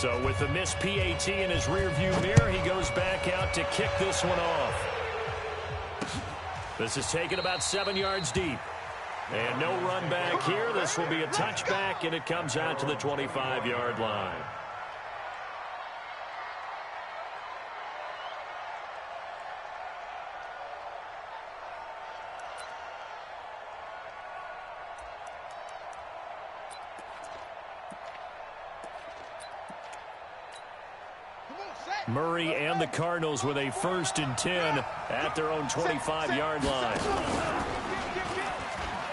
So with the missed PAT in his rearview mirror, he goes back out to kick this one off. This is taken about 7 yards deep. And no run back here. This will be a touchback, and it comes out to the 25-yard line. Murray and the Cardinals with a 1st and 10 at their own 25-yard line.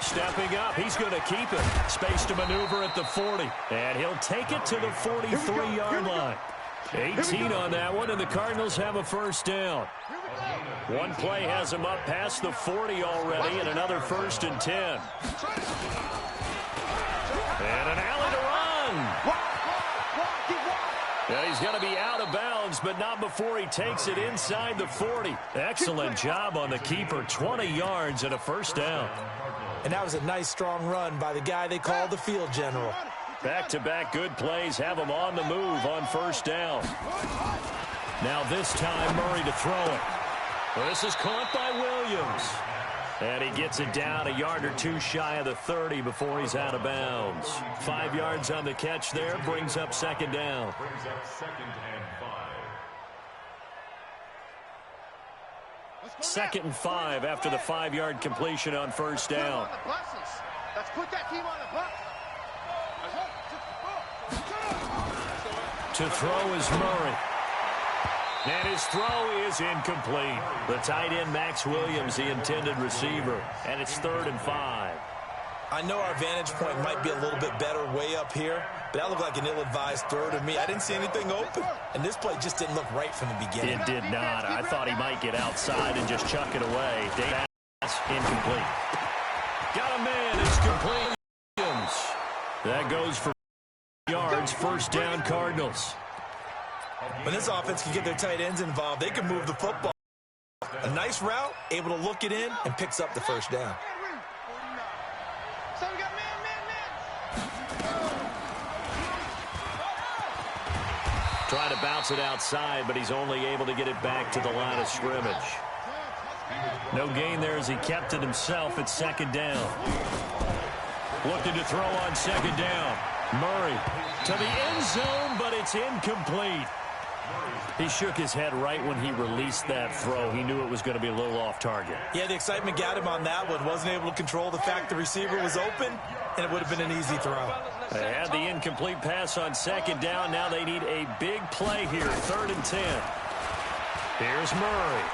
Stepping up, he's going to keep it. Space to maneuver at the 40. And he'll take it to the 43-yard line. 18 on that one, and the Cardinals have a 1st down. One play has him up past the 40 already, and another 1st and 10. And an alley to run. And he's going to be out of bounds, but not before he takes it inside the 40. Excellent job on the keeper. 20 yards and a 1st down. And that was a nice, strong run by the guy they call the field general. Back-to-back good plays have him on the move on 1st down. Now this time, Murray to throw it. This is caught by Williams. And he gets it down a yard or two shy of the 30 before he's out of bounds. 5 yards on the catch there, brings up 2nd down. Brings up 2nd and 5. 2nd and 5 after the 5-yard completion on 1st down. Let's put that team on the bus. To throw is Murray. And his throw is incomplete. The tight end, Max Williams, the intended receiver. And it's 3rd and 5. I know our vantage point might be a little bit better way up here, but that looked like an ill-advised throw to me. I didn't see anything open, and this play just didn't look right from the beginning. It did not. I thought he might get outside and just chuck it away. Pass incomplete. Got a man. It's complete. Williams. That goes for yards. 1st down, Cardinals. When this offense can get their tight ends involved, they can move the football. A nice route, able to look it in, and picks up the 1st down. Trying to bounce it outside, but he's only able to get it back to the line of scrimmage. No gain there as he kept it himself at 2nd down. Looking to throw on 2nd down. Murray to the end zone, but it's incomplete. He shook his head right when he released that throw. He knew it was going to be a little off target. Yeah, the excitement got him on that one. Wasn't able to control the fact the receiver was open, and it would have been an easy throw. They had the incomplete pass on 2nd down. Now they need a big play here. 3rd and 10. Here's Murray.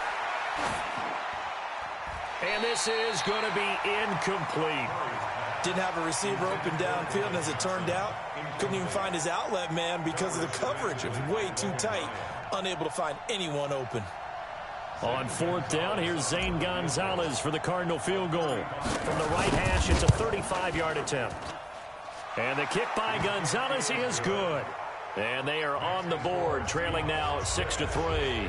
And this is going to be incomplete. Didn't have a receiver open downfield, and as it turned out, couldn't even find his outlet man because of the coverage. It was way too tight, unable to find anyone open. On 4th down, here's Zane Gonzalez for the Cardinal field goal. From the right hash, it's a 35-yard attempt. And the kick by Gonzalez is good. And they are on the board, trailing now 6-3.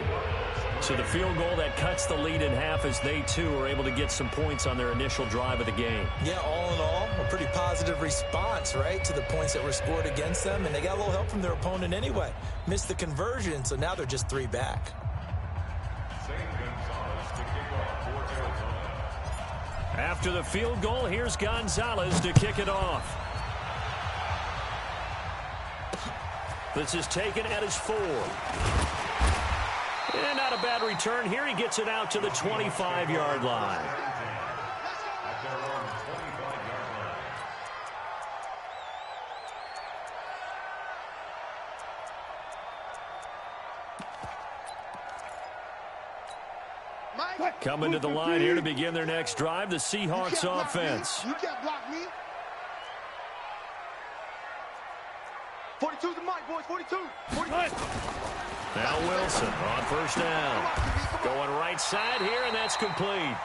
So the field goal that cuts the lead in half as they, too, are able to get some points on their initial drive of the game. Yeah, all in all, a pretty positive response, right, to the points that were scored against them. And they got a little help from their opponent anyway. Missed the conversion, so now they're just 3 back. After the field goal, here's Gonzalez to kick it off. This is taken at his 4. And not a bad return here. He gets it out to the 25-yard line. Coming to the line here to begin their next drive, the Seahawks offense. You can't block me. 42's the mic, boys. 42. 42. Now Wilson on 1st down. Going right side here, and that's complete.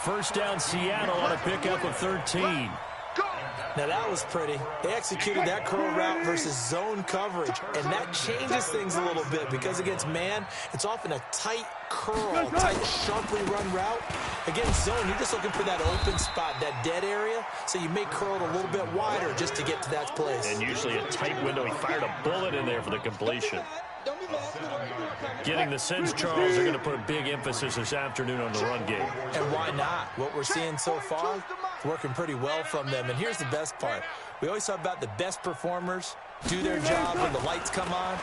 1st down, Seattle on a pickup of 13. Go. Now that was pretty. They executed that curl route versus zone coverage, and that changes things a little bit because against man, it's often a tight curl, tight, sharply run route. Against zone, you're just looking for that open spot, that dead area, so you may curl it a little bit wider just to get to that place. And usually a tight window. He fired a bullet in there for the completion. Getting the sense Charles are going to put a big emphasis this afternoon on the run game. And why not? What we're seeing so far, it's working pretty well from them. And here's the best part. We always talk about the best performers do their job when the lights come on.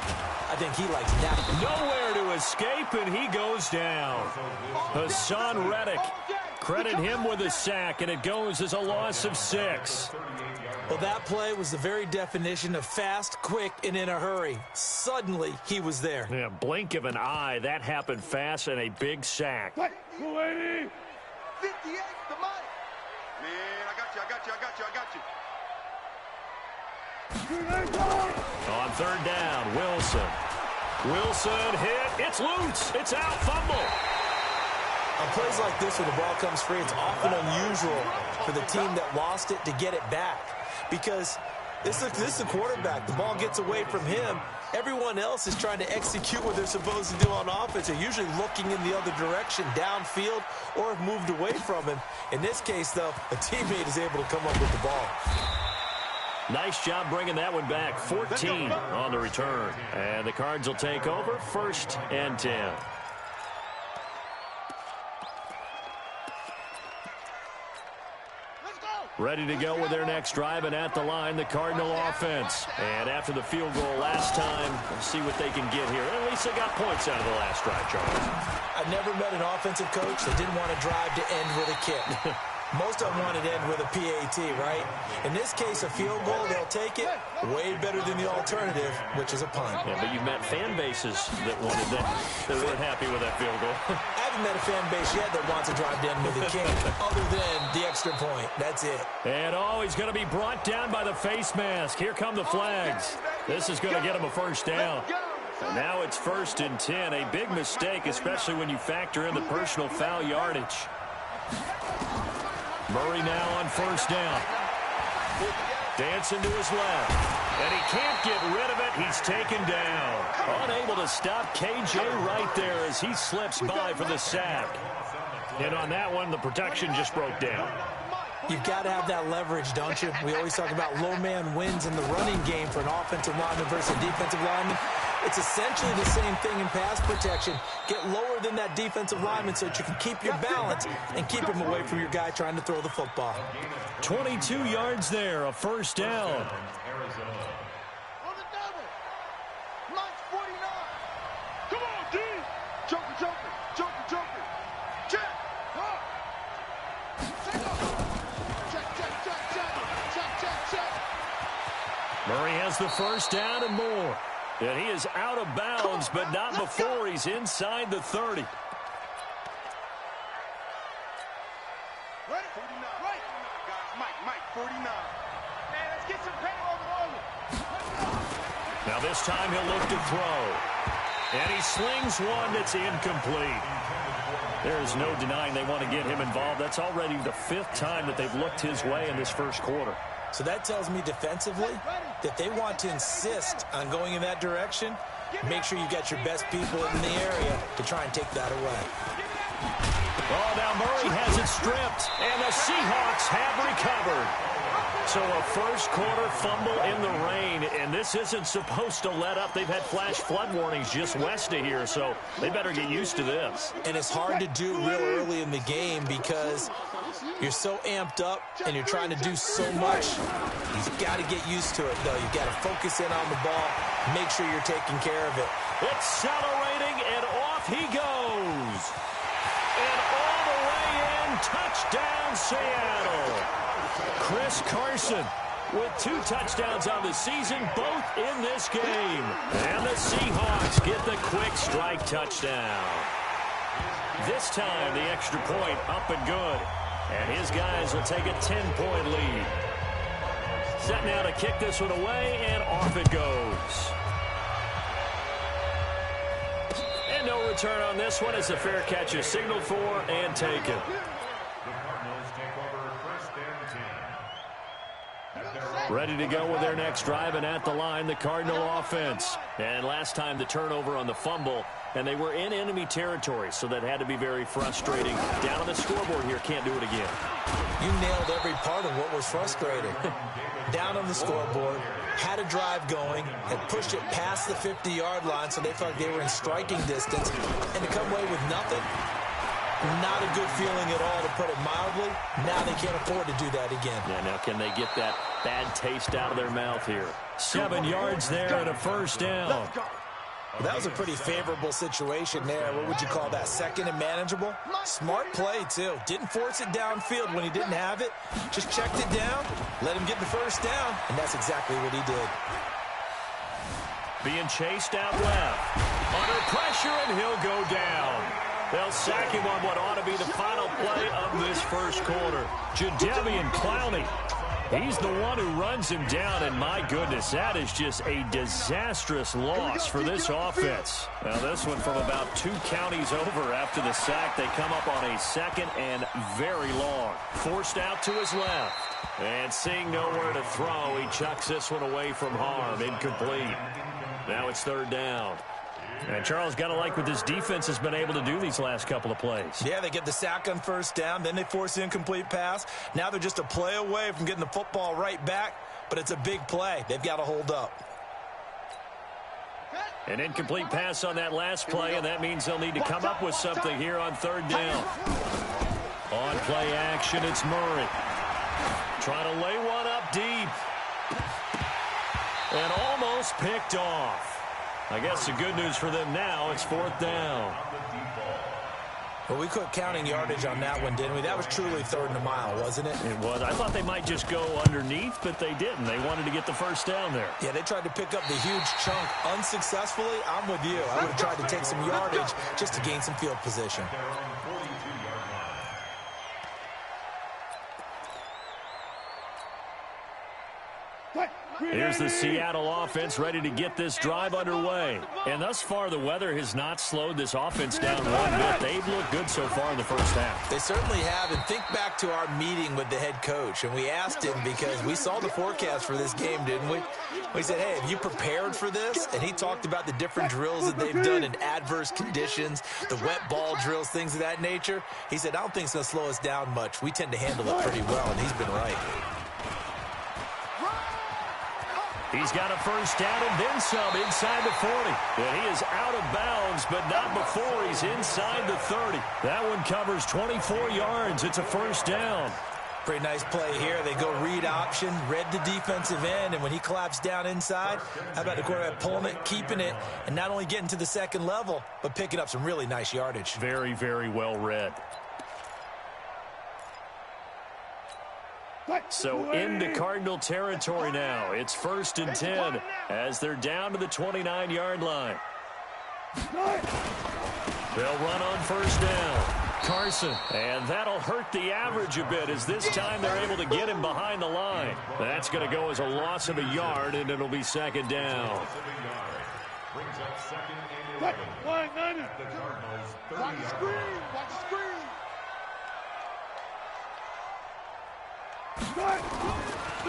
I think he likes that. Nowhere to escape, and he goes down. Hassan Reddick, credit him with a sack, and it goes as a loss of 6. Well, that play was the very definition of fast, quick, and in a hurry. Suddenly, he was there. Yeah, blink of an eye. That happened fast and a big sack. 58, the mic. Man, I got you. On third down, Wilson hit. It's loose. It's out. Fumble. On plays like this, when the ball comes free, it's often unusual for the team that lost it to get it back. Because this is the quarterback. The ball gets away from him. Everyone else is trying to execute what they're supposed to do on offense. They're usually looking in the other direction, downfield, or have moved away from him. In this case, though, a teammate is able to come up with the ball. Nice job bringing that one back. 14 on the return. And the Cards will take over, 1st and 10. Ready to go with their next drive, and at the line, the Cardinal offense. And after the field goal last time, we'll see what they can get here. At least they got points out of the last drive, Charles. I've never met an offensive coach that didn't want to drive to end with a kick. Most of them want it to end with a PAT, right? In this case, a field goal, they'll take it. Way better than the alternative, which is a punt. Yeah, but you've met fan bases that wanted that, that weren't happy with that field goal. I haven't met a fan base yet that wants to drive to end with a kick, other than the extra point. That's it. And he's going to be brought down by the face mask. Here come the flags. This is going to get him a first down. And now it's 1st and 10. A big mistake, especially when you factor in the personal foul yardage. Murray now on 1st down. Dancing to his left. And he can't get rid of it. He's taken down. Unable to stop KJ right there as he slips by for the sack. And on that one, the protection just broke down. You've got to have that leverage, don't you? We always talk about low man wins in the running game for an offensive lineman versus a defensive lineman. It's essentially the same thing in pass protection. Get lower than that defensive lineman so that you can keep your balance and keep him away from your guy trying to throw the football. 22 yards there, a first down. On the double. Mike's 49. Come on, D. Joker. Check. Check. Murray has the first down and more. And he is out of bounds, but not before he's inside the 30. Right. 49. Right. Guys, Mike, 49. Man, let's get some credit on the ball. Now this time he'll look to throw. And he slings one that's incomplete. There is no denying they want to get him involved. That's already the 5th time that they've looked his way in this first quarter. So that tells me defensively that they want to insist on going in that direction. Make sure you got your best people in the area to try and take that away. Oh, now Murray has it stripped, and the Seahawks have recovered. So a first quarter fumble in the rain, and this isn't supposed to let up. They've had flash flood warnings just west of here, so they better get used to this. And it's hard to do real early in the game because you're so amped up and you're trying to do so much. You've got to get used to it, though. You've got to focus in on the ball, make sure you're taking care of it. Accelerating, and off he goes. And all the way in, touchdown Seattle. Chris Carson with 2 touchdowns on the season, both in this game. And the Seahawks get the quick strike touchdown. This time, the extra point up and good. And his guys will take a 10-point lead. Set now to kick this one away, and off it goes. And no return on this one. It's a fair catch is signaled for and taken. Ready to go with their next drive, and at the line, the Cardinal offense. And last time the turnover on the fumble, and they were in enemy territory, so that had to be very frustrating. Down on the scoreboard here, can't do it again. You nailed every part of what was frustrating. Down on the scoreboard, had a drive going, had pushed it past the 50-yard line, so they felt like they were in striking distance, and to come away with nothing, not a good feeling at all, to put it mildly. Now they can't afford to do that again. Yeah, now can they get that bad taste out of their mouth here? 7 yards there and a first down. Well, that was a pretty favorable situation there. What would you call that? Second and manageable? Smart play, too. Didn't force it downfield when he didn't have it. Just checked it down, let him get the first down, and that's exactly what he did. Being chased out left. Under pressure, and he'll go down. They'll sack him on what ought to be the final play of this first quarter. Jadeveon Clowney. He's the one who runs him down, and my goodness, that is just a disastrous loss for this offense. Now, this one from about 2 counties over after the sack. They come up on a second and very long. Forced out to his left. And seeing nowhere to throw, he chucks this one away from harm. Incomplete. Now it's third down. And Charles, got to like what this defense has been able to do these last couple of plays. Yeah, they get the sack on first down, then they force the incomplete pass. Now they're just a play away from getting the football right back, but it's a big play. They've got to hold up. An incomplete pass on that last play, and that means they'll need to come up with something here on third down. On play action, it's Murray. Trying to lay one up deep. And almost picked off. I guess the good news for them now, it's fourth down. Well, we quit counting yardage on that one, didn't we? That was truly third and a mile, wasn't it? It was. I thought they might just go underneath, but they didn't. They wanted to get the first down there. Yeah, they tried to pick up the huge chunk unsuccessfully. I'm with you. I would have tried to take some yardage just to gain some field position. Here's the Seattle offense ready to get this drive underway. And thus far, the weather has not slowed this offense down one bit. They've looked good so far in the first half. They certainly have. And think back to our meeting with the head coach. And we asked him, because we saw the forecast for this game, didn't we? We said, hey, have you prepared for this? And he talked about the different drills that they've done in adverse conditions, the wet ball drills, things of that nature. He said, I don't think it's going to slow us down much. We tend to handle it pretty well, and he's been right. He's got a first down and then some inside the 40. And he is out of bounds, but not before he's inside the 30. That one covers 24 yards. It's a first down. Pretty nice play here. They go read option, read the defensive end, and when he collapsed down inside, how about the quarterback pulling it, keeping it, and not only getting to the second level, but picking up some really nice yardage. Very, very well read. So into Cardinal territory now. It's 1st and 10 as they're down to the 29-yard line. They'll run on first down. Carson, and that'll hurt the average a bit as this time they're able to get him behind the line. That's going to go as a loss of a yard, and it'll be second down. Watch the screen. Watch the screen.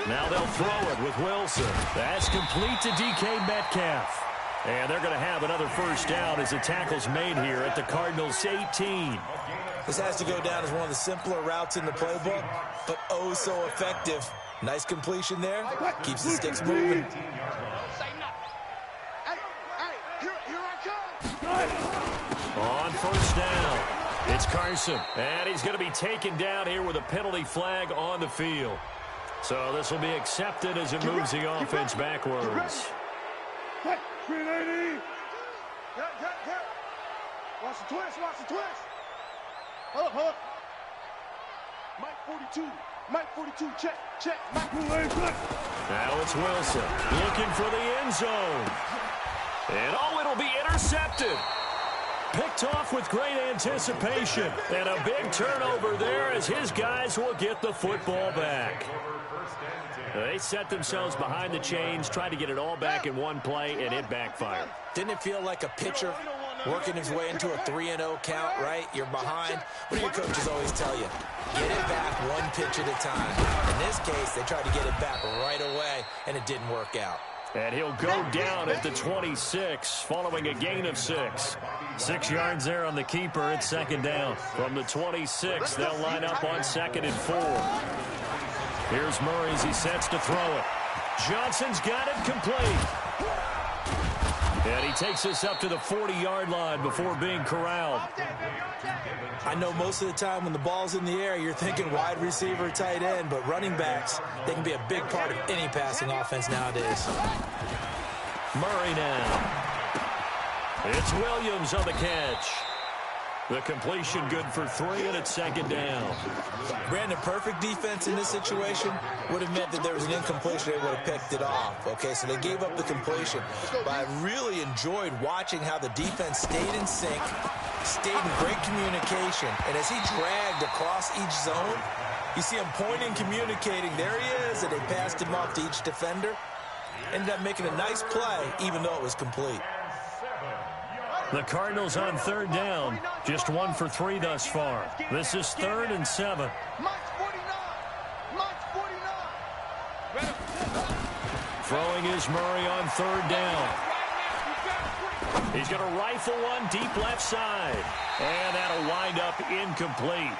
Now they'll throw it with Wilson. That's complete to DK Metcalf. And they're going to have another first down as the tackle's made here at the Cardinals' 18. This has to go down as one of the simpler routes in the playbook, but oh so effective. Nice completion there. Keeps the sticks moving. On first down, it's Carson. And he's going to be taken down here with a penalty flag on the field. So this will be accepted as it moves the offense backwards. 380. Watch the twist. Watch the twist. Hold up. Mike 42. Mike 42. Check. Mike 42. Now it's Wilson looking for the end zone. And it'll be intercepted. Picked off with great anticipation. And a big turnover there as his guys will get the football back. They set themselves behind the chains, tried to get it all back in one play, and it backfired. Didn't it feel like a pitcher working his way into a 3-0 count, right? You're behind. What do your coaches always tell you? Get it back one pitch at a time. In this case, they tried to get it back right away, and it didn't work out. And he'll go down at the 26 following a gain of 6. 6 yards there on the keeper at second down. From the 26, they'll line up on 2nd and 4. Here's Murray as he sets to throw it. Johnson's got it complete. And he takes this up to the 40-yard line before being corralled. I know most of the time when the ball's in the air, you're thinking wide receiver, tight end, but running backs, they can be a big part of any passing offense nowadays. Murray now. It's Williams on the catch. The completion good for 3, and it's second down. Brandon, perfect defense in this situation would have meant that there was an incompletion. They would have picked it off. Okay, so they gave up the completion. But I really enjoyed watching how the defense stayed in sync, stayed in great communication. And as he dragged across each zone, you see him pointing, communicating. There he is, and they passed him off to each defender. Ended up making a nice play, even though it was complete. The Cardinals on 3rd down. Just 1 for 3 thus far. This is 3rd and 7. Throwing is Murray on 3rd down. He's going to rifle one deep left side. And that'll wind up incomplete.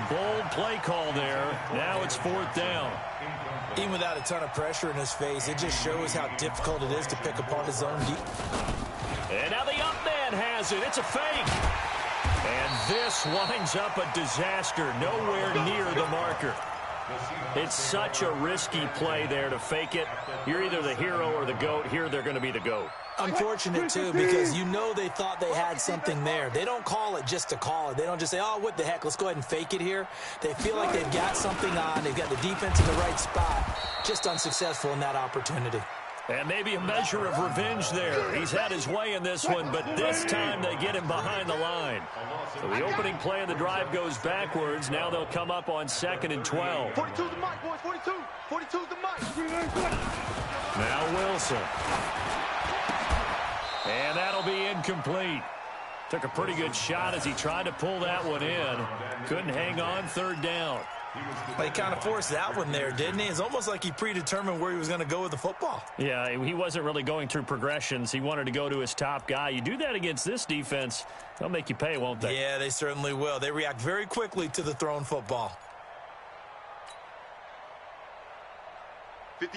Bold play call there. Now it's 4th down. Even without a ton of pressure in his face, it just shows how difficult it is to pick apart his own deep. And now the up man has it. It's a fake. And this winds up a disaster. Nowhere near the marker. It's such a risky play there to fake it. You're either the hero or the GOAT. Here they're going to be the GOAT. Unfortunate, too, because you know they thought they had something there. They don't call it just to call it. They don't just say, oh, what the heck, let's go ahead and fake it here. They feel like they've got something on. They've got the defense in the right spot. Just unsuccessful in that opportunity. And maybe a measure of revenge there. He's had his way in this one, but this time they get him behind the line. So the opening play of the drive goes backwards. Now they'll come up on 2nd and 12. 42's the mic, boys. 42. 42's the mic. Now Wilson. And that'll be incomplete. Took a pretty good shot as he tried to pull that one in. Couldn't hang on, 3rd down. Well, he kind of forced that one there, didn't he? It's almost like he predetermined where he was going to go with the football. Yeah, he wasn't really going through progressions. He wanted to go to his top guy. You do that against this defense, they'll make you pay, won't they? Yeah, they certainly will. They react very quickly to the thrown football.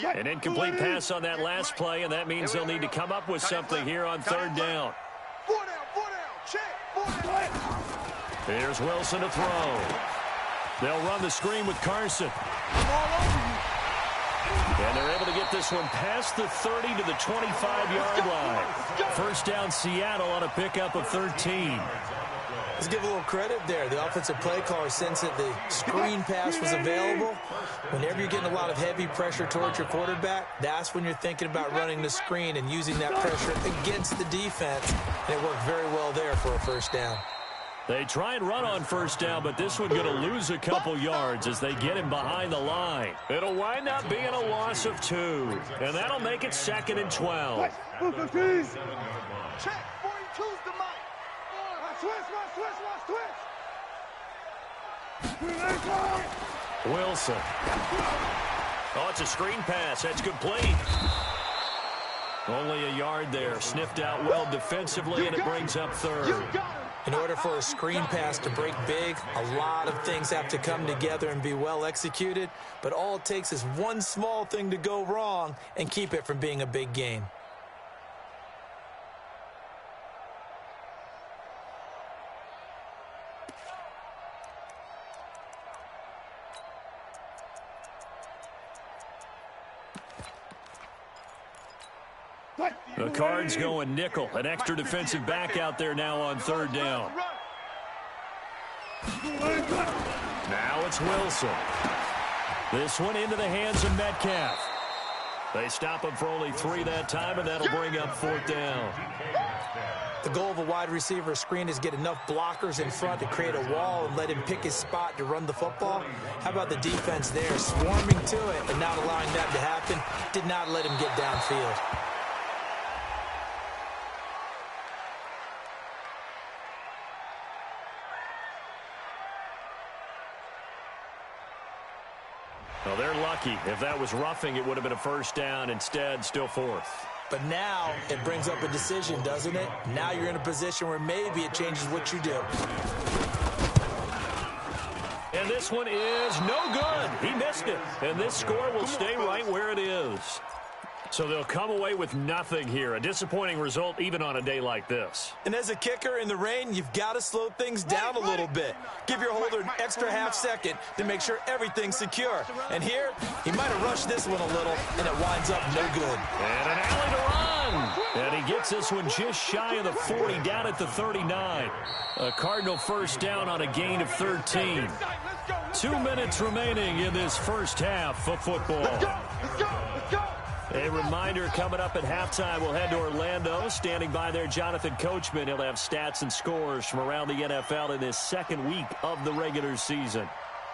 An incomplete pass on that last play, and that means they'll need to come up with something here on 3rd down. 4 down, check, 4 down. Here's Wilson to throw. They'll run the screen with Carson. And they're able to get this one past the 30 to the 25-yard line. 1st down Seattle on a pickup of 13. Let's give a little credit there. The offensive play caller sensed that the screen pass was available. Whenever you're getting a lot of heavy pressure towards your quarterback, that's when you're thinking about running the screen and using that pressure against the defense. And it worked very well there for a 1st down. They try and run on 1st down, but this one going to lose a couple yards as they get him behind the line. It'll wind up being a loss of 2, and that'll make it 2nd and 12. Check, 42's the mic. Switch. Wilson. Oh, it's a screen pass. That's complete. Only a yard there. Sniffed out well defensively, and it brings up 3rd. In order for a screen pass to break big, a lot of things have to come together and be well executed. But all it takes is one small thing to go wrong and keep it from being a big game. The Cards going nickel. An extra defensive back out there now on 3rd down. Now it's Wilson. This one into the hands of Metcalf. They stop him for only 3 that time, and that'll bring up 4th down. The goal of a wide receiver screen is get enough blockers in front to create a wall and let him pick his spot to run the football. How about the defense there, swarming to it and not allowing that to happen? Did not let him get downfield. unlucky. If that was roughing, it would have been a first down. Instead, still fourth. But now it brings up a decision, doesn't it? Now you're in a position where maybe it changes what you do. And this one is no good. He missed it. And this score will stay right where it is. So they'll come away with nothing here. A disappointing result even on a day like this. And as a kicker in the rain, you've got to slow things down a little bit. Give your holder an extra half second to make sure everything's secure. And here, he might have rushed this one a little, and it winds up no good. And an alley to run. And he gets this one just shy of the 40, down at the 39. A Cardinal first down on a gain of 13. 2 minutes remaining in this first half of football. Let's go. Let's go. Let's go. A reminder coming up at halftime, we'll head to Orlando. Standing by there, Jonathan Coachman. He'll have stats and scores from around the NFL in this second week of the regular season.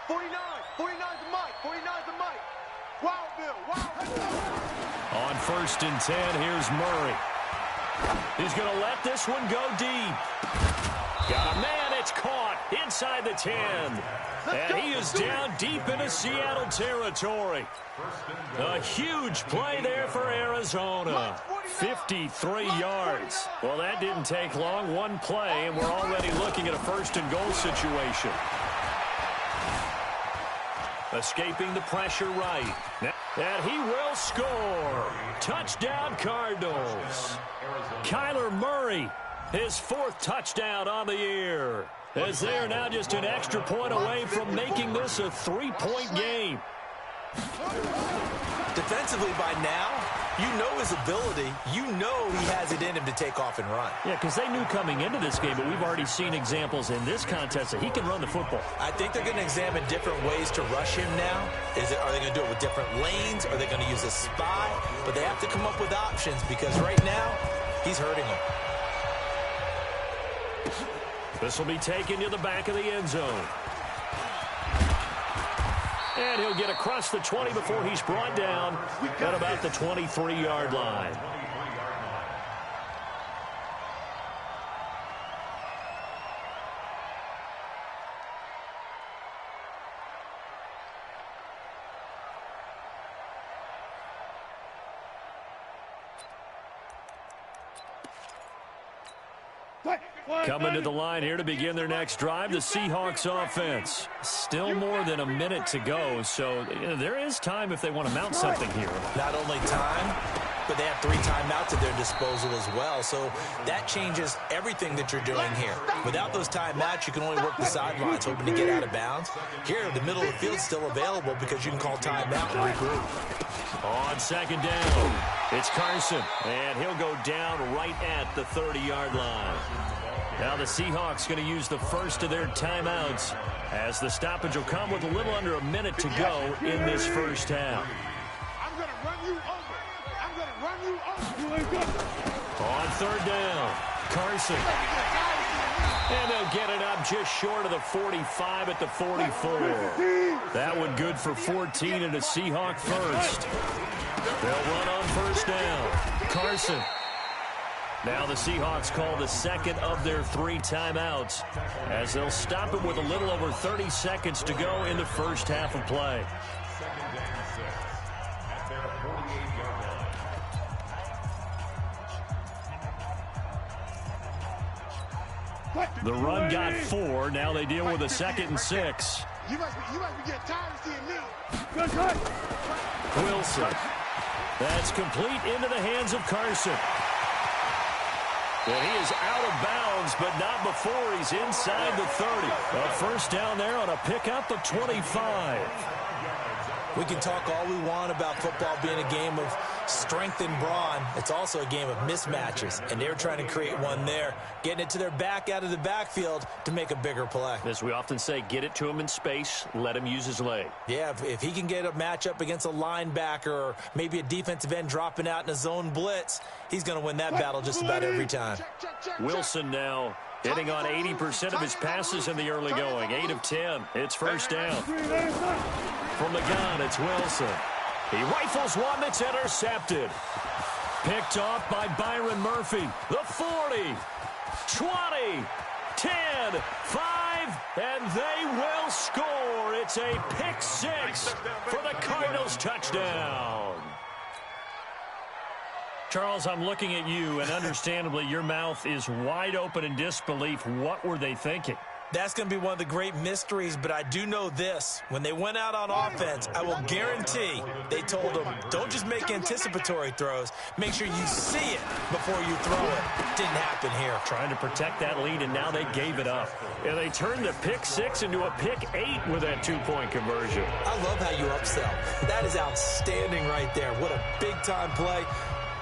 49. 49's the mic. 49's the mic. Wildville. Wildville. On 1st and 10, here's Murray. He's going to let this one go deep. Got a man. It's caught inside the 10. And he is down deep into Seattle territory. A huge play there for Arizona. 53 yards. Well, that didn't take long. One play, and we're already looking at a 1st and goal situation. Escaping the pressure right. And he will score. Touchdown, Cardinals. Kyler Murray, his 4th touchdown on the year. As they are now just an extra point away from making this a 3-point game. Defensively by now, you know his ability. You know he has it in him to take off and run. Yeah, because they knew coming into this game, but we've already seen examples in this contest that he can run the football. I think they're going to examine different ways to rush him now. Are they going to do it with different lanes? Are they going to use a spy? But they have to come up with options because right now, he's hurting them. This will be taken to the back of the end zone. And he'll get across the 20 before he's brought down at about the 23-yard line. Coming to the line here to begin their next drive, the Seahawks offense. Still more than a minute to go, so there is time if they want to mount something here. Not only time, but they have 3 timeouts at their disposal as well, so that changes everything that you're doing here. Without those timeouts, you can only work the sidelines, hoping to get out of bounds. Here, the middle of the field's still available because you can call timeout and regroup. On 2nd down, it's Carson, and he'll go down right at the 30-yard line. Now the Seahawks going to use the first of their timeouts as the stoppage will come with a little under a minute to go in this first half. I'm going to run you over. I'm going to run you over. You ain't good. On 3rd down, Carson. And they'll get it up just short of the 45 at the 44. That one good for 14 and a Seahawk first. They'll run on 1st down. Carson. Now the Seahawks call the 2nd of their 3 timeouts as they'll stop it with a little over 30 seconds to go in the first half of play. The run got 4. Now they deal with a 2nd and 6. You might be getting tired of seeing me. Wilson. That's complete into the hands of Carson. And he is out of bounds, but not before he's inside the 30. A first down there on a pickup of 25. We can talk all we want about football being a game of strength and brawn. It's also a game of mismatches, and they're trying to create one there, getting it to their back out of the backfield to make a bigger play. As we often say, get it to him in space, let him use his leg. Yeah, if he can get a matchup against a linebacker or maybe a defensive end dropping out in a zone blitz, he's going to win that battle just about every time. Wilson now hitting on 80% of his passes in the early going. 8 of 10. It's first down. From the gun, it's Wilson. He rifles one that's intercepted. Picked off by Byron Murphy. The 40, 20, 10, 5, and they will score. It's a pick six for the Cardinals touchdown. Charles, I'm looking at you, and understandably, your mouth is wide open in disbelief. What were they thinking? That's going to be one of the great mysteries, but I do know this. When they went out on offense, I will guarantee they told them, don't just make anticipatory throws. Make sure you see it before you throw it. Didn't happen here. Trying to protect that lead, and now they gave it up. And they turned the pick six into a pick 8 with that two-point conversion. I love how you upsell. That is outstanding right there. What a big-time play.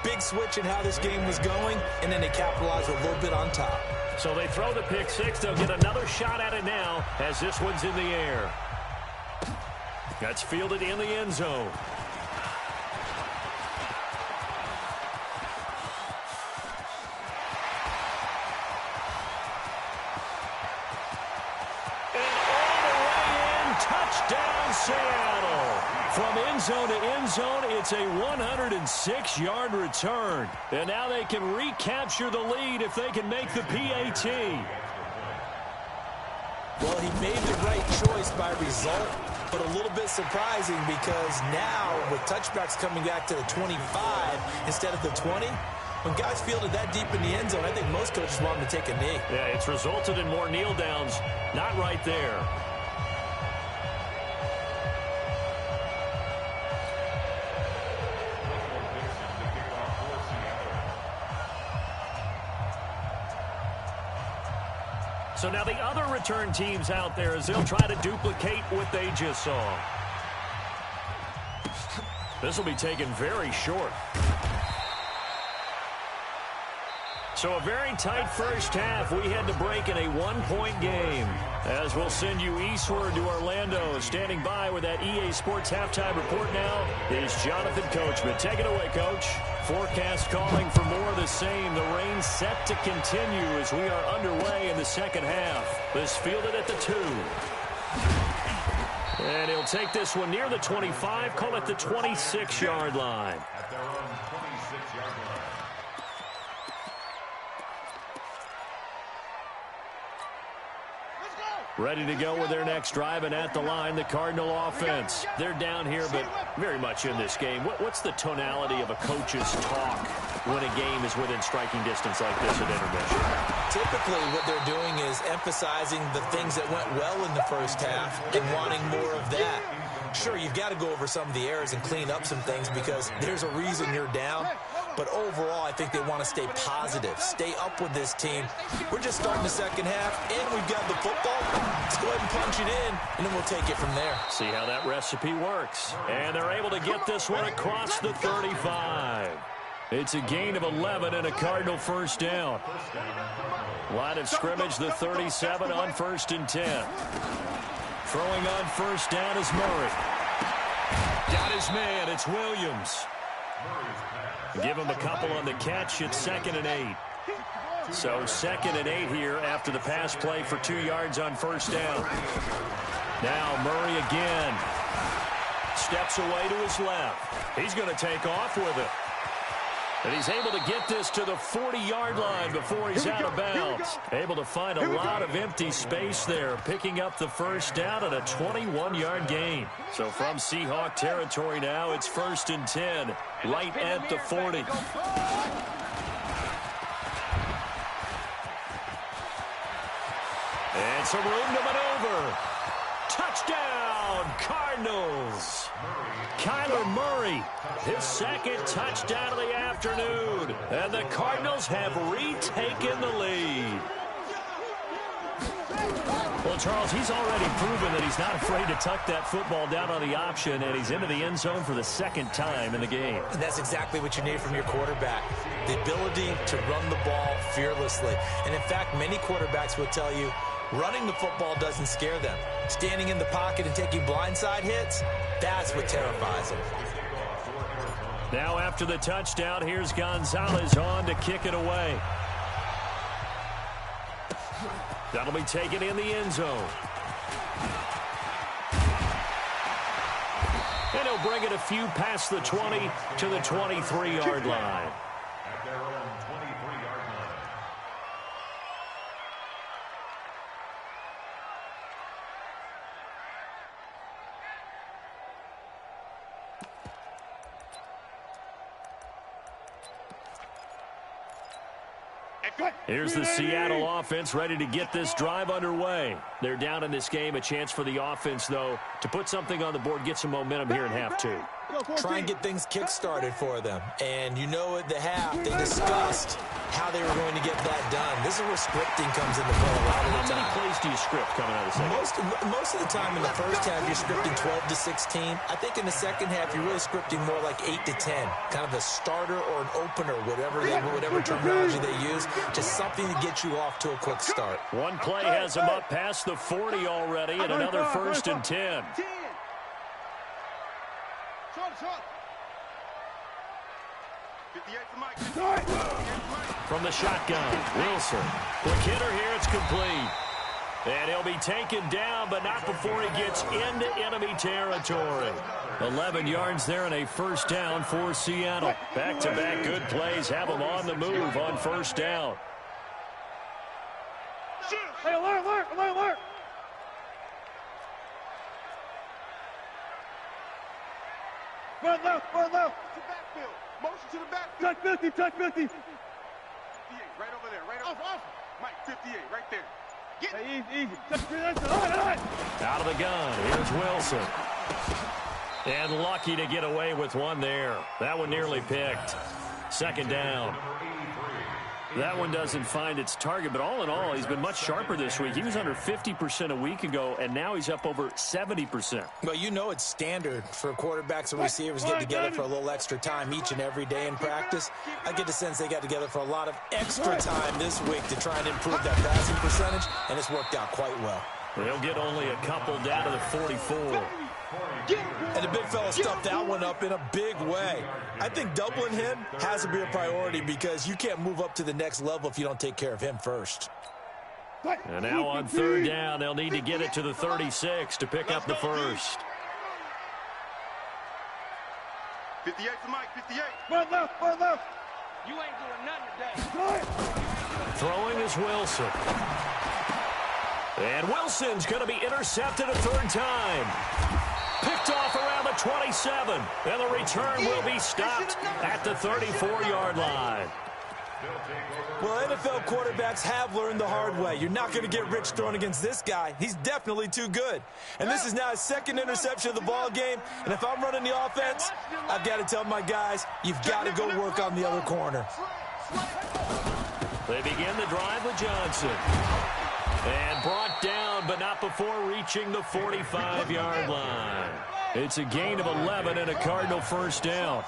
Big switch in how this game was going, and then they capitalized a little bit on top. So they throw the pick six. They'll get another shot at it now as this one's in the air. That's fielded in the end zone. And all the way in, touchdown Seattle. From end zone to end zone, it's a 106-yard return. And now they can recapture the lead if they can make the PAT. Well, he made the right choice by result, but a little bit surprising because now with touchbacks coming back to the 25 instead of the 20, when guys fielded that deep in the end zone, I think most coaches want them to take a knee. Yeah, it's resulted in more kneel downs. Not right there. So now the other return teams out there as they'll try to duplicate what they just saw. This will be taken very short. So a very tight first half. We had to break in a one-point game. As we'll send you eastward to Orlando. Standing by with that EA Sports halftime report now is Jonathan Coachman. Take it away, Coach. Forecast calling for more of the same. The rain set to continue as we are underway in the second half. This fielded at the 2. And he'll take this one near the 25, call it the 26-yard line. At their own 26-yard line. Ready to go with their next drive, and at the line, the Cardinal offense. They're down here, but very much in this game. What's the tonality of a coach's talk when a game is within striking distance like this at intermission? Typically, what they're doing is emphasizing the things that went well in the first half and wanting more of that. Sure, you've got to go over some of the errors and clean up some things because there's a reason you're down. But overall, I think they want to stay positive, stay up with this team. We're just starting the second half, and we've got the football. Let's go ahead and punch it in, and then we'll take it from there. See how that recipe works. And they're able to get this one across the 35. It's a gain of 11 and a Cardinal first down. Line of scrimmage, the 37 on 1st and 10. Throwing on first down is Murray. Got his man. It's Williams. Give him a couple on the catch. It's 2nd and 8. So 2nd and 8 here after the pass play for 2 yards on first down. Now Murray again. Steps away to his left. He's going to take off with it. And he's able to get this to the 40-yard line before he's out of bounds. Able to find a lot of empty space there, picking up the first down at a 21-yard gain. So from Seahawk territory now, it's 1st and 10, right at the 40. And some room to maneuver. Touchdown, Cardinals. Kyler Murray, his 2nd touchdown of the afternoon. And the Cardinals have retaken the lead. Well, Charles, he's already proven that he's not afraid to tuck that football down on the option, and he's into the end zone for the 2nd time in the game. And that's exactly what you need from your quarterback, the ability to run the ball fearlessly. And, in fact, many quarterbacks will tell you running the football doesn't scare them. Standing in the pocket and taking blindside hits, that's what terrifies them. Now after the touchdown, here's Gonzalez on to kick it away. That'll be taken in the end zone. And he'll bring it a few past the 20 to the 23-yard line. At their own 23-yard line. Here's the Seattle offense ready to get this drive underway. They're down in this game. A chance for the offense, though, to put something on the board, get some momentum here in half two. Try and get things kick-started for them. And you know at the half, they discussed how they were going to get that done. This is where scripting comes into play a lot of the time. How many plays do you script coming out of the second? Most of the time in the first half, you're scripting 12 to 16. I think in the second half, you're really scripting more like 8 to 10. Kind of a starter or an opener, whatever terminology they use. Just something to get you off to a quick start. One play has him up past the 40 already, and another 1st and 10. From the shotgun, Wilson. Quick hitter here, it's complete. And he'll be taken down, but not before he gets into enemy territory. 11 yards there and a 1st down for Seattle. Back-to-back good plays have them on the move on 1st down. Hey, alert! Run left! To backfield. Motion to the backfield. Touch 50. 58, right over there, right over. Off. Mike, 58, right there. Hey, easy. Out of the gun, here's Wilson. And lucky to get away with one there. That one nearly picked. 2nd down. That one doesn't find its target, but all in all, he's been much sharper this week. He was under 50% a week ago, and now he's up over 70%. Well, you know it's standard for quarterbacks and receivers get together for a little extra time each and every day in practice. I get the sense they got together for a lot of extra time this week to try and improve that passing percentage, and it's worked out quite well. They'll get only a couple down to the 44. And the big fella stuffed that one up in a big way. I think doubling him has to be a priority because you can't move up to the next level if you don't take care of him first. And now on 3rd down, they'll need to get it to the 36 to pick up the 1st. 58 to Mike, 58. Run left. You ain't doing nothing today. Throwing is Wilson. And Wilson's going to be intercepted a 3rd time. Picked off around the 27, and the return will be stopped at the 34-yard line. Well, NFL quarterbacks have learned the hard way. You're not going to get rich throwing against this guy. He's definitely too good. And this is now his 2nd interception of the ball game. And if I'm running the offense, I've got to tell my guys, you've got to go work on the other corner. They begin the drive with Johnson. And brought down, but not before reaching the 45-yard line. It's a gain of 11 and a Cardinal 1st down.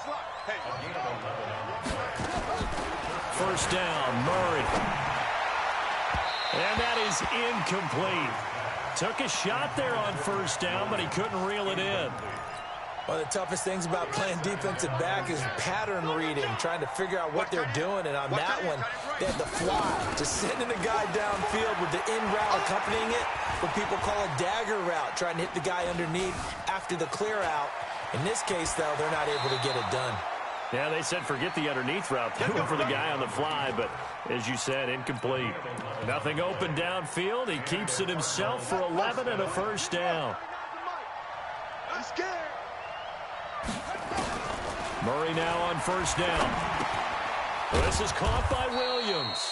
1st down, Murray. And that is incomplete. Took a shot there on 1st down, but he couldn't reel it in. One of the toughest things about playing defensive back is pattern reading, trying to figure out what they're doing. And on that one, they had the fly, just sending the guy downfield with the in route accompanying it, what people call a dagger route, trying to hit the guy underneath after the clear out. In this case, though, they're not able to get it done. Yeah, they said forget the underneath route. They went for the guy on the fly, but as you said, incomplete. Nothing open downfield. He keeps it himself for 11 and a 1st down. I'm scared. Murray now on 1st down. This is caught by Williams.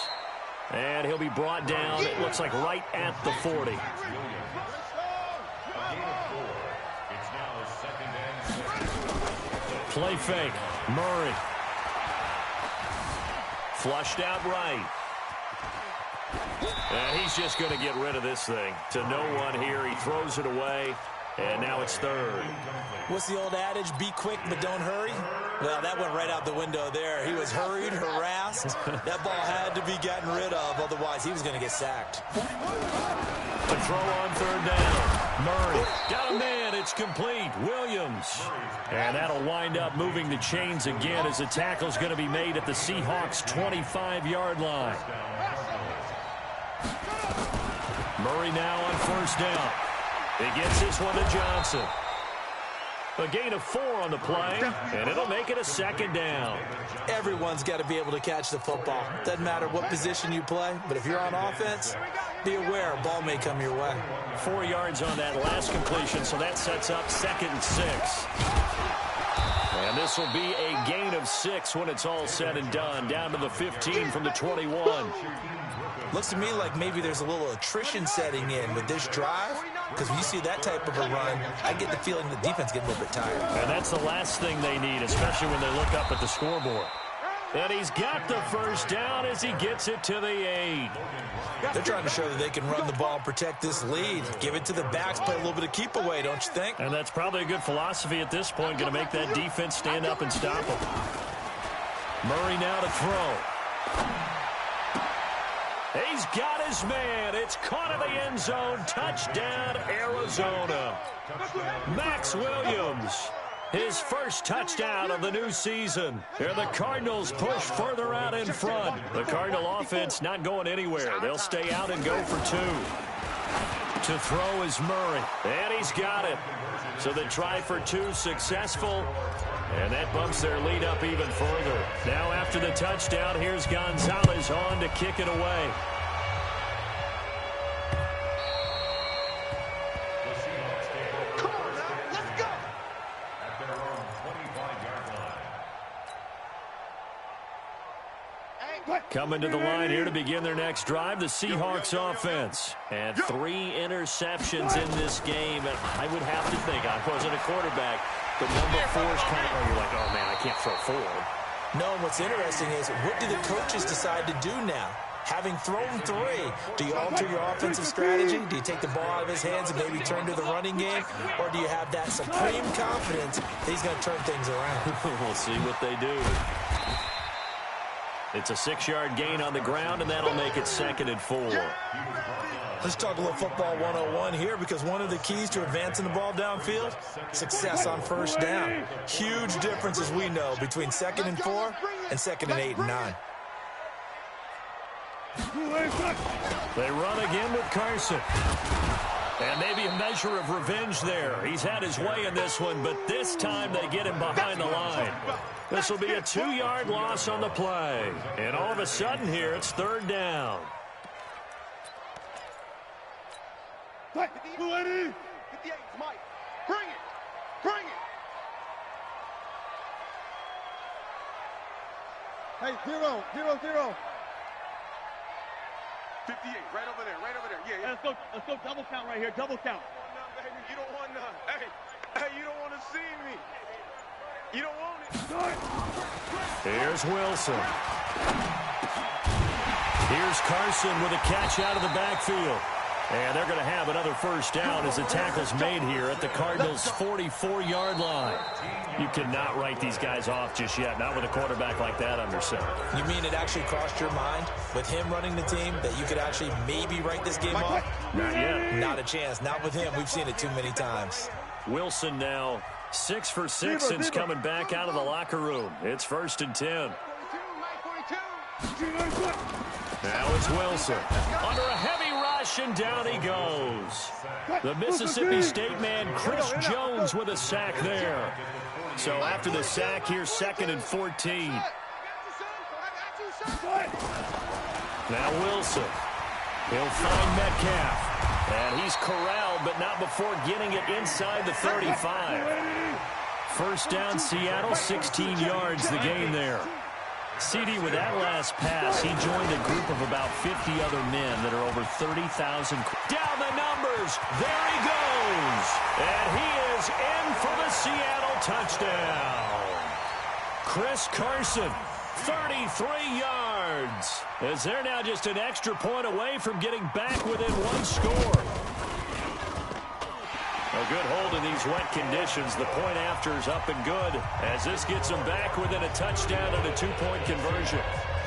And he'll be brought down, it looks like right at the 40. Play fake. Murray. Flushed out right. And he's just going to get rid of this thing. To no one here. He throws it away. And now it's 3rd. What's the old adage? Be quick, but don't hurry? Well, that went right out the window there. He was hurried, harassed. That ball had to be gotten rid of. Otherwise, he was going to get sacked. A throw on 3rd down. Murray got a man. It's complete. Williams. And that'll wind up moving the chains again as the tackle's going to be made at the Seahawks' 25-yard line. Murray now on 1st down. He gets this one to Johnson. A gain of 4 on the play, and it'll make it a 2nd down. Everyone's got to be able to catch the football. Doesn't matter what position you play, but if you're on offense, be aware a ball may come your way. 4 yards on that last completion, so that sets up 2nd and 6. And And this will be a gain of 6 when it's all said and done. Down to the 15 from the 21. Looks to me like maybe there's a little attrition setting in with this drive, because when you see that type of a run, I get the feeling the defense getting a little bit tired. And that's the last thing they need, especially when they look up at the scoreboard. And he's got the first down as he gets it to the 8. They're trying to show that they can run the ball and protect this lead. Give it to the backs, play a little bit of keep away, don't you think? And that's probably a good philosophy at this point, going to make that defense stand up and stop him. Murray now to throw. He's got his man. It's caught in the end zone. Touchdown, Arizona. Max Williams, his first touchdown of the new season. Here the Cardinals push further out in front. The Cardinal offense not going anywhere. They'll stay out and go for 2. To throw is Murray, and he's got it. So the try for 2 successful, and that bumps their lead up even further. Now after the touchdown, here's Gonzalez on to kick it away. Coming to the line here to begin their next drive, the Seahawks offense. And 3 interceptions in this game. And I would have to think, I wasn't a quarterback, but number 4 is kind of, you're like, oh, man, I can't throw 4. No, and what's interesting is, what do the coaches decide to do now? Having thrown 3, do you alter your offensive strategy? Do you take the ball out of his hands and maybe turn to the running game? Or do you have that supreme confidence that he's going to turn things around? We'll see what they do. It's a 6-yard gain on the ground, and that'll make it 2nd and 4. Let's talk a little football 101 here, because one of the keys to advancing the ball downfield, success on first down. Huge difference, as we know, between 2nd and 4 and 2nd and 8 and 9. They run again with Carson. And maybe a measure of revenge there. He's had his way in this one, but this time they get him behind the line. This will be a 2-yard loss on the play. And all of a sudden here, it's 3rd down. 58, Mike. Bring it. Bring it. Hey, 0-0-0. 58, right over there, right over there. Yeah. Let's go double count right here, double count. You don't want none. Hey, you don't want to see me. You don't want it. Here's Wilson. Here's Carson with a catch out of the backfield. And they're going to have another first down as the tackle's made here at the Cardinals' 44-yard line. You cannot write these guys off just yet, not with a quarterback like that under center. You mean it actually crossed your mind with him running the team that you could actually maybe write this game off? Not yet. Not a chance. Not with him. We've seen it too many times. Wilson now 6 for 6 since coming back out of the locker room. It's 1st and 10. Now it's Wilson. Under a heavy rush, and down he goes. The Mississippi State man, Chris Jones, with a sack there. So after the sack, here's 2nd and 14. Now Wilson. He'll find Metcalf. And he's corralled, but not before getting it inside the 35. First down, Seattle, 16 yards the gain there. CD, with that last pass, he joined a group of about 50 other men that are over 30,000. Down the numbers. There he goes. And he is in for the Seattle touchdown. Chris Carson, 33 yards. As they're now just an extra point away from getting back within 1 score. A good hold in these wet conditions. The point after is up and good as this gets them back within a touchdown and a 2-point conversion.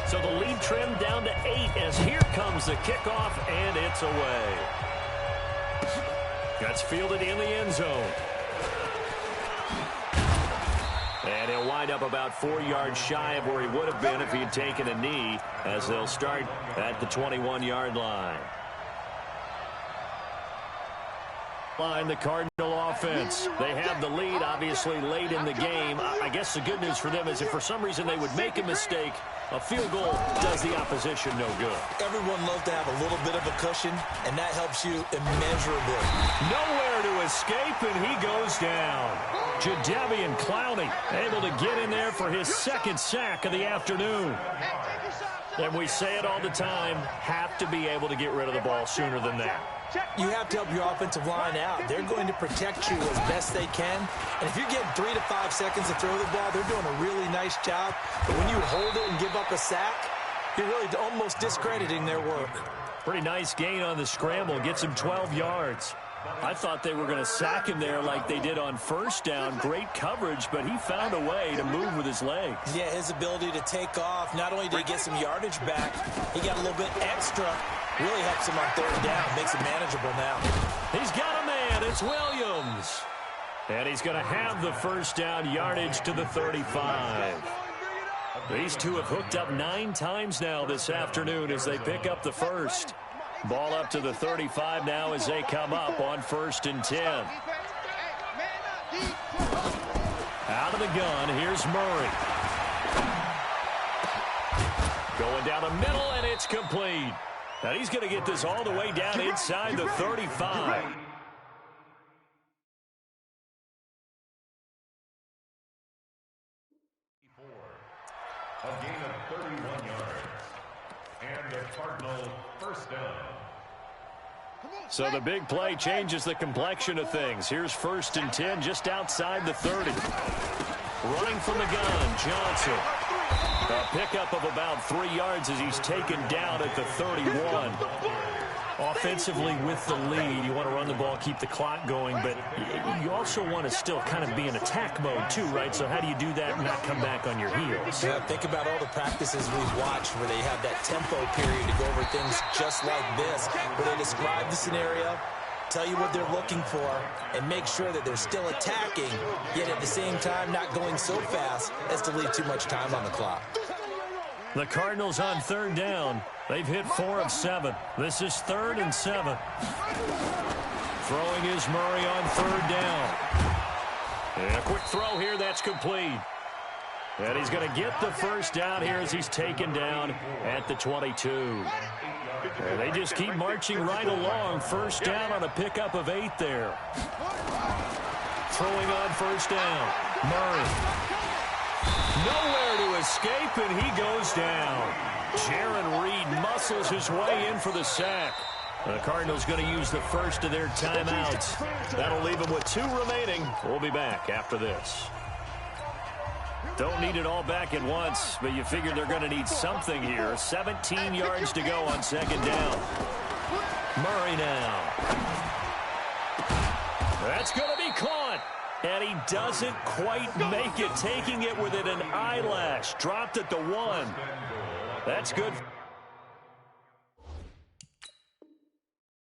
So the lead trimmed down to 8 as here comes the kickoff, and it's away. That's fielded in the end zone. And he'll wind up about 4 yards shy of where he would have been if he had taken a knee, as they'll start at the 21-yard line. The Cardinal offense. They have the lead, obviously, late in the game. I guess the good news for them is if for some reason they would make a mistake, A field goal does the opposition no good. Everyone loves to have a little bit of a cushion, and that helps you immeasurably. Nowhere to escape, and he goes down. Jadeveon Clowney able to get in there for his second sack of the afternoon. And we say it all the time, have to be able to get rid of the ball sooner than that. You have to help your offensive line out. They're going to protect you as best they can. And if you're getting 3 to 5 seconds to throw the ball, they're doing a really nice job. But when you hold it and give up a sack, you're really almost discrediting their work. Pretty nice gain on the scramble. Gets him 12 yards. I thought they were going to sack him there like they did on first down. Great coverage, but he found a way to move with his legs. Yeah, his ability to take off. Not only did he get some yardage back, he got a little bit extra. Really helps him on third down. Makes it manageable now. He's got a man. It's Williams. And he's going to have the first down yardage to the 35. These two have hooked up 9 times now this afternoon as they pick up the first. Ball up to the 35 now as they come up on 1st and 10. Out of the gun, here's Murray. Going down the middle, and it's complete. Now he's going to get this all the way down inside the 35. A gain of 31 yards. And the Cardinals first down. So the big play changes the complexion of things. Here's 1st and 10 just outside the 30. Running from the gun, Johnson. A pickup of about 3 yards as he's taken down at the 31. Offensively with the lead, you want to run the ball, keep the clock going, but you also want to still kind of be in attack mode too, right? So how do you do that and not come back on your heels? Yeah, think about all the practices we've watched where they have that tempo period to go over things just like this, where they describe the scenario, tell you what they're looking for, and make sure that they're still attacking, yet at the same time not going so fast as to leave too much time on the clock. The Cardinals on 3rd down. They've hit 4 of 7. This is 3rd and 7. Throwing is Murray on 3rd down. And a quick throw here, that's complete. And he's going to get the first down here as he's taken down at the 22. And they just keep marching right along. First down on a pickup of 8 there. Throwing on 1st down. Murray. Nowhere to escape, and he goes down. Jaron Reed muscles his way in for the sack. The Cardinals going to use the first of their timeouts. That'll leave them with 2 remaining. We'll be back after this. Don't need it all back at once, but you figure they're going to need something here. 17 yards to go on 2nd down. Murray now. That's going to be caught. And he doesn't quite make it, taking it within an eyelash. Dropped at the 1. That's good.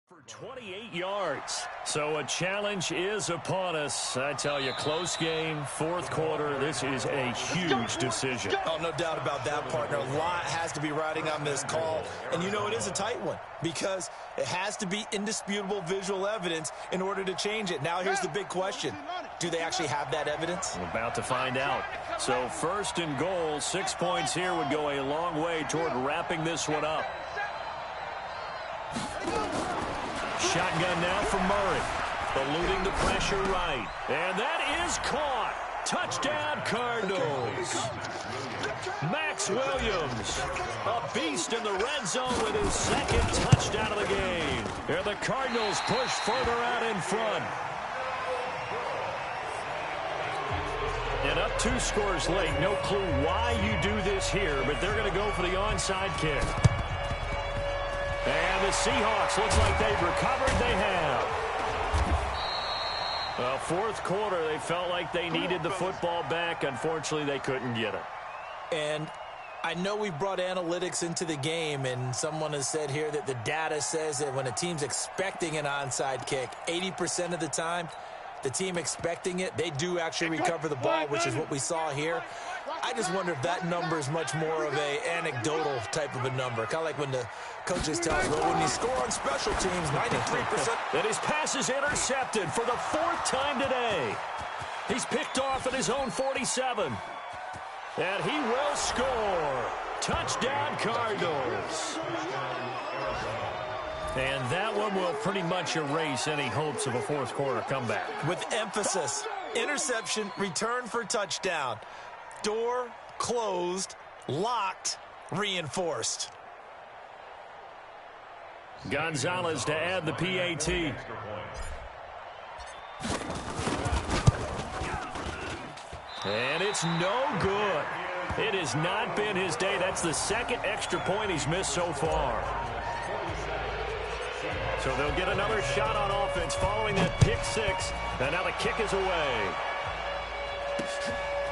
For 28 yards. So a challenge is upon us. I tell you, close game, 4th quarter. This is a huge decision. Oh, no doubt about that, partner. A lot has to be riding on this call. And you know it is a tight one because it has to be indisputable visual evidence in order to change it. Now here's the big question. Do they actually have that evidence? We're about to find out. So 1st and goal, 6 points here would go a long way toward wrapping this one up. Shotgun now from Murray. Eluding the pressure right. And that is caught. Touchdown, Cardinals. Max Williams, a beast in the red zone with his 2nd touchdown of the game. And the Cardinals push further out in front. And up 2 scores late. No clue why you do this here, but they're going to go for the onside kick. And the Seahawks looks like they've recovered. They have. 4th quarter, they felt like they needed the football back. Unfortunately, they couldn't get it. And I know we've brought analytics into the game, and someone has said here that the data says that when a team's expecting an onside kick, 80% of the time, the team expecting it, they do actually recover the ball, which is what we saw here. I just wonder if that number is much more of a anecdotal type of a number. Kind of like when the coaches tell us, well, when you score on special teams, 93%. And his pass is intercepted for the 4th time today. He's picked off at his own 47. And he will score. Touchdown, Cardinals. And that one will pretty much erase any hopes of a fourth quarter comeback. With emphasis, interception, return for touchdown. Door closed, locked, reinforced. Gonzalez to add the PAT. And it's no good. It has not been his day. That's the second extra point he's missed so far. So they'll get another shot on offense following that pick six. And now the kick is away.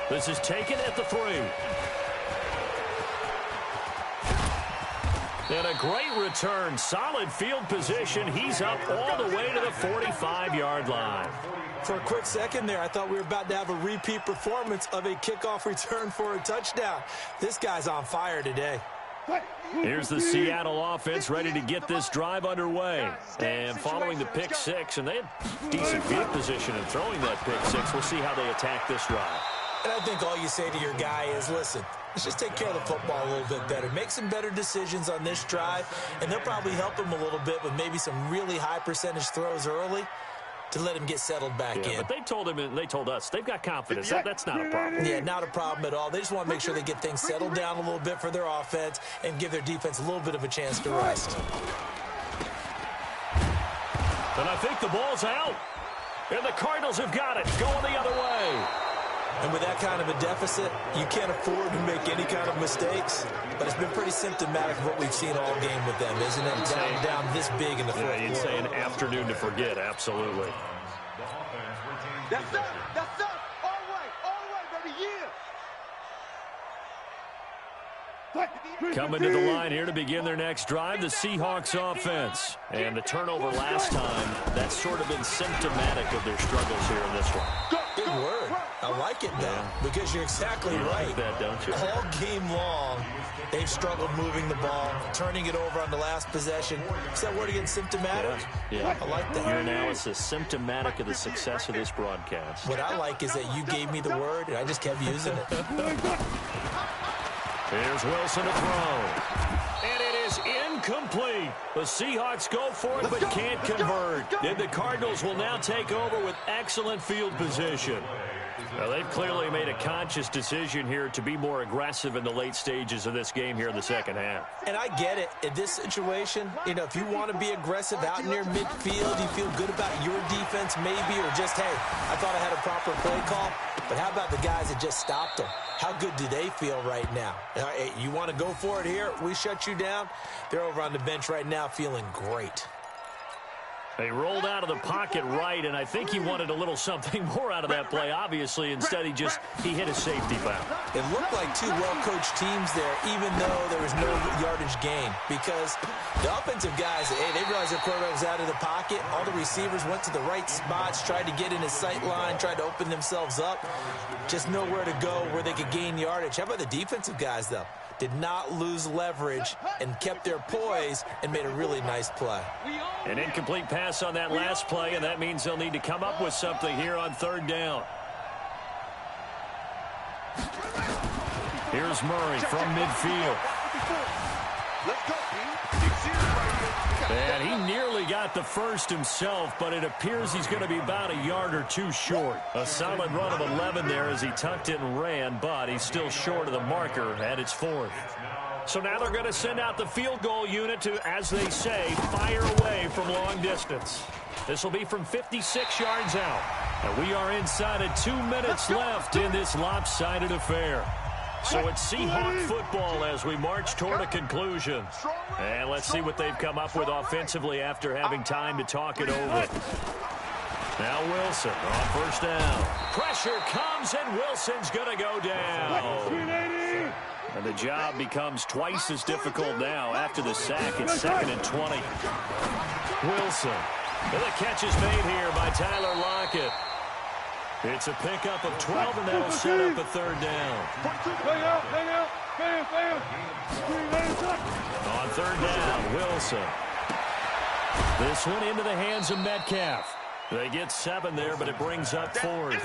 This is taken at the 3. And a great return. Solid field position. He's up all the way to the 45-yard line. For a quick second there, I thought we were about to have a repeat performance of a kickoff return for a touchdown. This guy's on fire today. Here's the Seattle offense ready to get this drive underway. And following the pick six, and they had decent field position in throwing that pick six. We'll see how they attack this drive. And I think all you say to your guy is, listen, let's just take care of the football a little bit better. Make some better decisions on this drive, and they'll probably help him a little bit with maybe some really high percentage throws early to let him get settled back in. But they told him and they told us they've got confidence. That's not a problem. Yeah, not a problem at all. They just want to make sure they get things settled down a little bit for their offense and give their defense a little bit of a chance to rest. And I think the ball's out. And the Cardinals have got it. Going the other way. And with that kind of a deficit, you can't afford to make any kind of mistakes. But it's been pretty symptomatic of what we've seen all game with them, isn't it? Down this big in the fourth quarter. You'd say an afternoon to forget, absolutely. That's it. That's it. All right, baby, yeah. Coming to the line here to begin their next drive, the Seahawks offense. And the turnover last time, that's sort of been symptomatic of their struggles here in this one. Big word. I like it, though, because you're exactly right. Like that, don't you? All game long, they've struggled moving the ball, turning it over on the last possession. Is that word again, symptomatic? Yeah. I like that. Your analysis, symptomatic of the success of this broadcast. What I like is that you gave me the word, and I just kept using it. Here's Wilson to throw. And it is incomplete. The Seahawks go for it but can't convert. And the Cardinals will now take over with excellent field position. Now, they've clearly made a conscious decision here to be more aggressive in the late stages of this game here in the second half. And I get it. In this situation, you know, if you want to be aggressive out near midfield, you feel good about your defense maybe, or just, hey, I thought I had a proper play call. But how about the guys that just stopped them? How good do they feel right now? You want to go for it here? We shut you down. They're over on the bench right now feeling great. They rolled out of the pocket right, and I think he wanted a little something more out of that play, obviously. Instead, he hit a safety valve. It looked like two well-coached teams there, even though there was no yardage gain, because the offensive guys, hey, they realized their quarterback was out of the pocket. All the receivers went to the right spots, tried to get in his sight line, tried to open themselves up. Just nowhere to go where they could gain yardage. How about the defensive guys, though? Did not lose leverage and kept their poise and made a really nice play. An incomplete pass on that last play, and that means they'll need to come up with something here on third down. Here's Murray from midfield. Let's go, Pete. And he nearly got the first himself, but it appears he's going to be about a yard or two short. A solid run of 11 there as he tucked it and ran, but he's still short of the marker at its 4th. So now they're going to send out the field goal unit to, as they say, fire away from long distance. This will be from 56 yards out. And we are inside of 2 minutes left in this lopsided affair. So it's Seahawk football as we march toward a conclusion. And let's see what they've come up with offensively after having time to talk it over. Now Wilson on first down. Pressure comes, and Wilson's going to go down. And the job becomes twice as difficult now after the sack. It's 2nd and 20. Wilson. And the catch is made here by Tyler Lockett. It's a pickup of 12, and that'll set up a third down. On third down, Wilson. This one into the hands of Metcalf. They get 7 there, but it brings up 4th.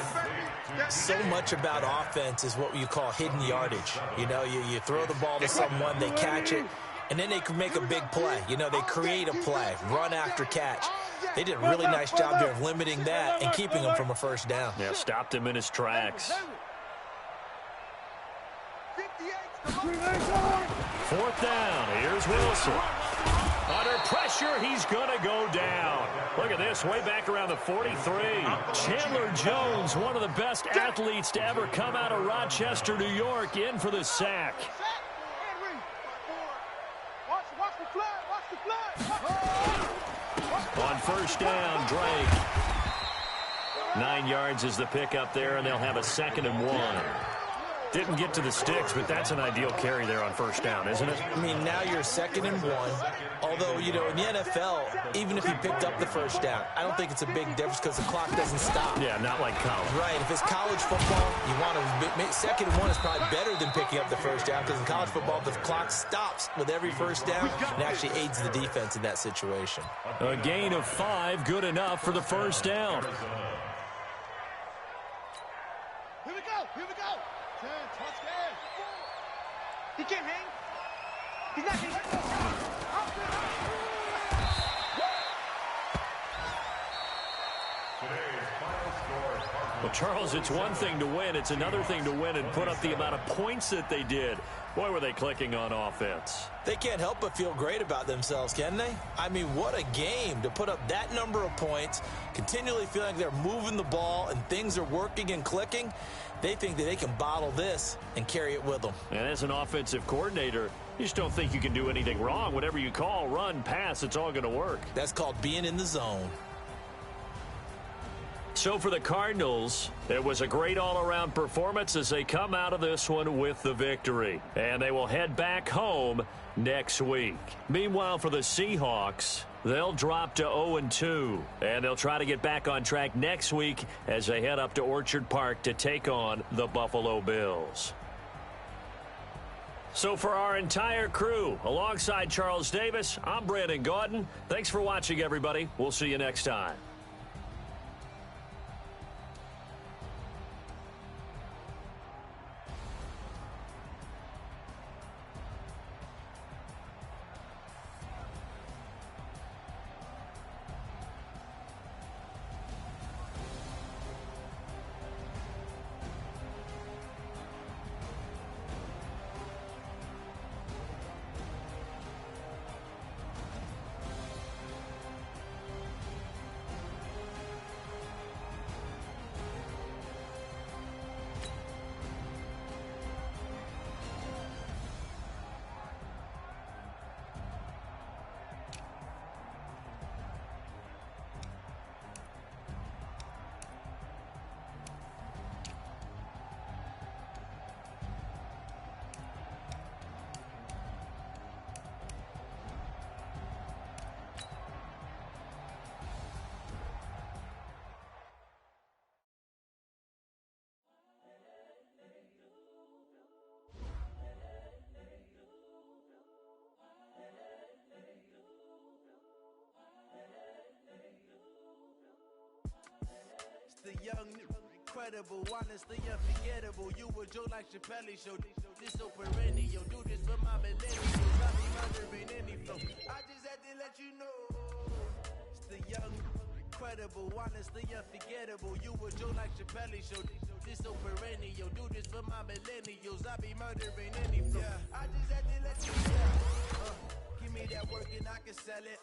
So much about offense is what you call hidden yardage. You know, you throw the ball to someone, they catch it, and then they can make a big play. You know, they create a play, run after catch. They did a really nice job there of limiting that and keeping him from a first down. Yeah, stopped him in his tracks. 4th down. Here's Wilson. Under pressure, he's going to go down. Look at this, way back around the 43. Chandler Jones, one of the best athletes to ever come out of Rochester, New York, in for the sack. On first down, Drake. 9 yards is the pickup there, and they'll have a 2nd and 1. Didn't get to the sticks, but that's an ideal carry there on first down, isn't it? I mean, now you're 2nd and 1. Although, you know, in the NFL, even if he picked up the first down, I don't think it's a big difference because the clock doesn't stop. Yeah, not like college. Right. If it's college football, you want to 2nd and 1 is probably better than picking up the first down because in college football, the clock stops with every first down and actually aids the defense in that situation. A gain of 5, good enough for the first down. Here we go. Here we go. He can't hang. He's not hanging. Well, Charles, it's one thing to win. It's another thing to win and put up the amount of points that they did. Boy, were they clicking on offense. They can't help but feel great about themselves, can they? I mean, what a game to put up that number of points, continually feeling like they're moving the ball and things are working and clicking. They think that they can bottle this and carry it with them. And as an offensive coordinator, you just don't think you can do anything wrong. Whatever you call, run, pass, it's all going to work. That's called being in the zone. So for the Cardinals, it was a great all-around performance as they come out of this one with the victory. And they will head back home next week. Meanwhile, for the Seahawks, they'll drop to 0-2. And they'll try to get back on track next week as they head up to Orchard Park to take on the Buffalo Bills. So for our entire crew, alongside Charles Davis, I'm Brandon Gaudin. Thanks for watching, everybody. We'll see you next time. The young, incredible, honestly unforgettable. You were Joe like Chappelle show. This so perennial. Do this for my millennials. I be murdering any flow. I just had to let you know. It's the young, incredible, honestly unforgettable. You were Joe like Chappelle show. This so perennial. Do this for my millennials. I be murdering any flow. I just had to let you know. Give me that work and I can sell it.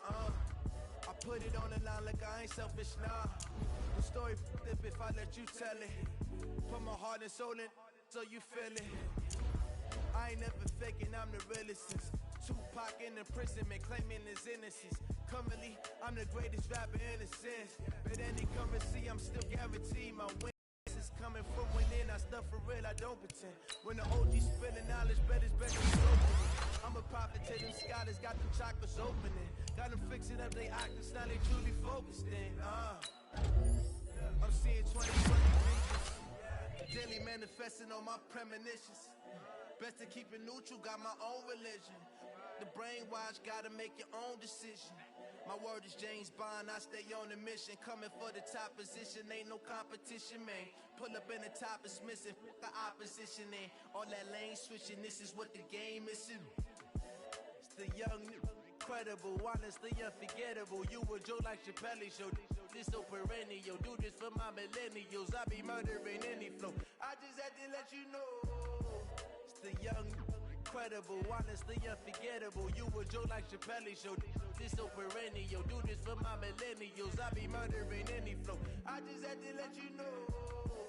I put it on the line like I ain't selfish, nah. The story if I let you tell it. Put my heart and soul in so you feel it. I ain't never faking, I'm the realest since Tupac in imprisonment, claiming his innocence. Currently, I'm the greatest rapper in a sense. But any currency, I'm still guaranteed my win. This is coming from within, I stuff for real, I don't pretend. When the OG spilling knowledge, bet it's better to open it. I'm a prophet to them scholars, got them chakras opening. Got them fixing up they octaves, now they truly focused in. I'm seeing 2020 visions. Daily manifesting on my premonitions. Best to keep it neutral, got my own religion. The brainwashed, gotta make your own decision. My word is James Bond, I stay on a mission. Coming for the top position, ain't no competition, man. Pull up in the top is missing, fuck the opposition in. All that lane switching, this is what the game is in. It's the young, incredible, honestly unforgettable. You a Joe like Chappelle show. This so perennial, do this for my millennials. I be murdering any flow. I just had to let you know. It's the young, incredible, honestly unforgettable. You a Joe like Chappelle show. This so perennial, do this for my millennials. I be murdering any flow. I just had to let you know.